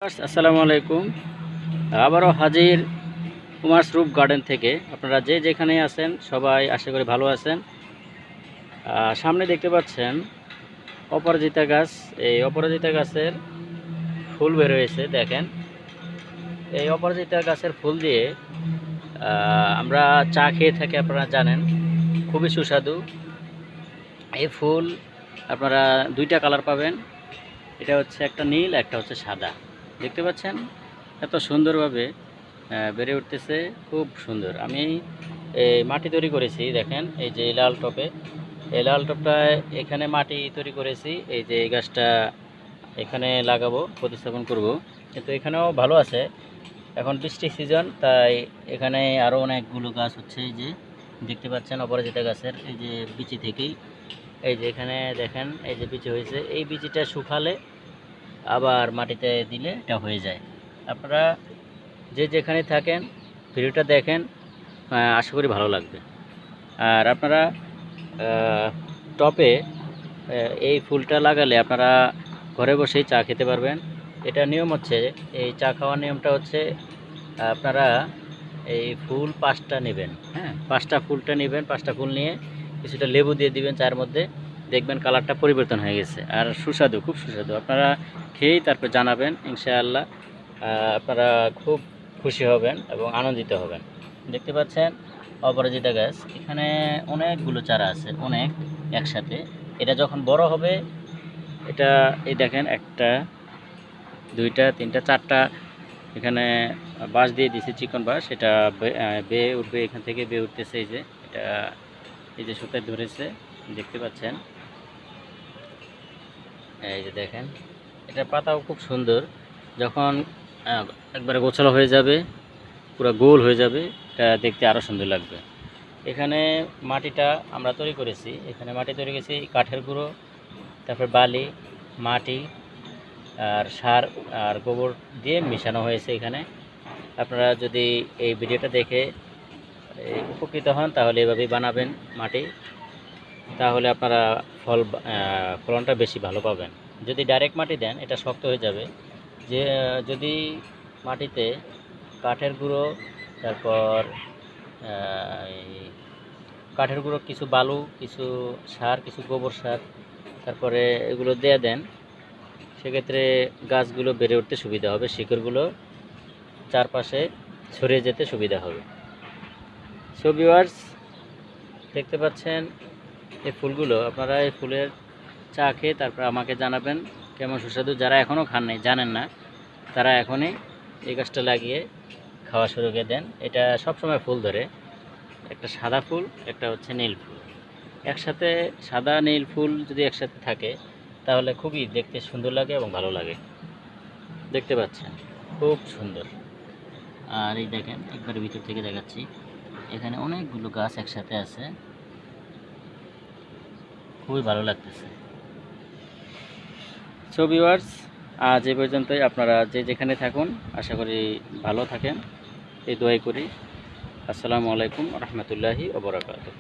আসসালামু আলাইকুম। আবারও হাজির কুমারস রূপ গার্ডেন থেকে। আপনারা যে যেখানে আছেন সবাই আশা করি ভালো আছেন। সামনে দেখতে পাচ্ছেন অপরাজিতা গাছ। এই অপরাজিতা গাছের ফুল বের হয়েছে, দেখেন। এই অপরাজিতা গাছের ফুল দিয়ে আমরা চা খেয়ে থাকি, আপনারা জানেন, খুবই সুস্বাদু। এই ফুল আপনারা দুইটা কালার পাবেন, এটা হচ্ছে একটা নীল, একটা হচ্ছে সাদা। দেখতে পাচ্ছেন এত সুন্দরভাবে বেড়ে উঠতেছে, খুব সুন্দর। আমি এই মাটি তৈরি করেছি, দেখেন এই যে লাল টপে, এই লাল টপটায় এখানে মাটি তৈরি করেছি। এই যে এই গাছটা এখানে লাগাবো, প্রতিস্থাপন করব, কিন্তু এখানেও ভালো আছে। এখন বৃষ্টির সিজন, তাই এখানে আরও অনেকগুলো গাছ হচ্ছে। এই যে দেখতে পাচ্ছেন অপরাজিতা গাছের এই যে বিচি থেকেই, এই যে এখানে দেখেন এই যে বিচি হয়েছে। এই বিচিটা শুকালে আবার মাটিতে দিলে এটা হয়ে যায়। আপনারা যে যেখানে থাকেন ভিডিওটা দেখেন, আশা করি ভালো লাগবে। আর আপনারা টপে এই ফুলটা লাগালে আপনারা ঘরে বসেই চা খেতে পারবেন। এটা নিয়ম হচ্ছে, এই চা খাওয়ার নিয়মটা হচ্ছে, আপনারা এই ফুল 5টা নেবেন, হ্যাঁ, 5টা ফুলটা নেবেন। 5টা ফুল নিয়ে কিছুটা লেবু দিয়ে দিবেন চায়ের মধ্যে, দেখবেন কালারটা পরিবর্তন হয়ে গেছে। আর সুস্বাদু, খুব সুস্বাদু। আপনারা খেয়েই তারপর জানাবেন, ইনশাআল্লাহ আপনারা খুব খুশি হবেন এবং আনন্দিত হবেন। দেখতে পাচ্ছেন অপরাজিতা গাছ, এখানে অনেকগুলো চারা আছে, অনেক একসাথে। এটা যখন বড় হবে, এটা এই দেখেন, একটা, দুইটা, তিনটা, 4টা এখানে বাঁশ দিয়ে দিয়েছি, চিকন বাঁশ। এটা বেয়ে উঠবে, এখান থেকে বেয়ে উঠতেছে। এই যে এটা, এই যে সুতায় ধরেছে, দেখতে পাচ্ছেন। এই যে দেখেন, এটা পাতাও খুব সুন্দর। যখন একবারে গোছালো হয়ে যাবে, পুরো গোল হয়ে যাবে, এটা দেখতে আরও সুন্দর লাগবে। এখানে মাটিটা আমরা তৈরি করেছি, এখানে মাটি তৈরি করেছি কাঠের গুঁড়ো, তারপর বালি, মাটি আর সার আর গোবর দিয়ে মিশানো হয়েছে এখানে। আপনারা যদি এই ভিডিওটা দেখে উপকৃত হন, তাহলে এভাবেই বানাবেন মাটি, তাহলে আপনারা ফলনটা বেশি ভালো পাবেন। যদি ডাইরেক্ট মাটি দেন, এটা শক্ত হয়ে যাবে। যে যদি মাটিতে কাঠের গুঁড়ো, তারপর কাঠের গুঁড়ো, কিছু বালু, কিছু সার, কিছু গোবর সার, তারপরে এগুলো দিয়ে দেন, সেক্ষেত্রে গাছগুলো বেড়ে উঠতে সুবিধা হবে, শিকড়গুলো চারপাশে ছড়িয়ে যেতে সুবিধা হবে। সো ভিউয়ার্স, দেখতে পাচ্ছেন এই ফুলগুলো, আপনারা এই ফুলের চা খেয়ে তারপর আমাকে জানাবেন কেমন সুস্বাদু। যারা এখনও খান নাই, জানেন না, তারা এখনই এই গাছটা লাগিয়ে খাওয়া শুরু করে দেন। এটা সবসময় ফুল ধরে, একটা সাদা ফুল, একটা হচ্ছে নীল ফুল। একসাথে সাদা নীল ফুল যদি একসাথে থাকে, তাহলে খুবই দেখতে সুন্দর লাগে এবং ভালো লাগে। দেখতে পাচ্ছেন খুব সুন্দর। আর এই দেখেন, একবারে ভিতর থেকে দেখাচ্ছি, এখানে অনেকগুলো গাছ একসাথে আছে, খুবই ভালো লাগতেছে। সো ভিউয়ার্স, আজ এ পর্যন্তই। আপনারা যে যেখানে থাকুন, আশা করি ভালো থাকেন, এই দোয়াই করি। আসসালামু আলাইকুম রহমতুল্লাহি ওয়া বারাকাতুহু।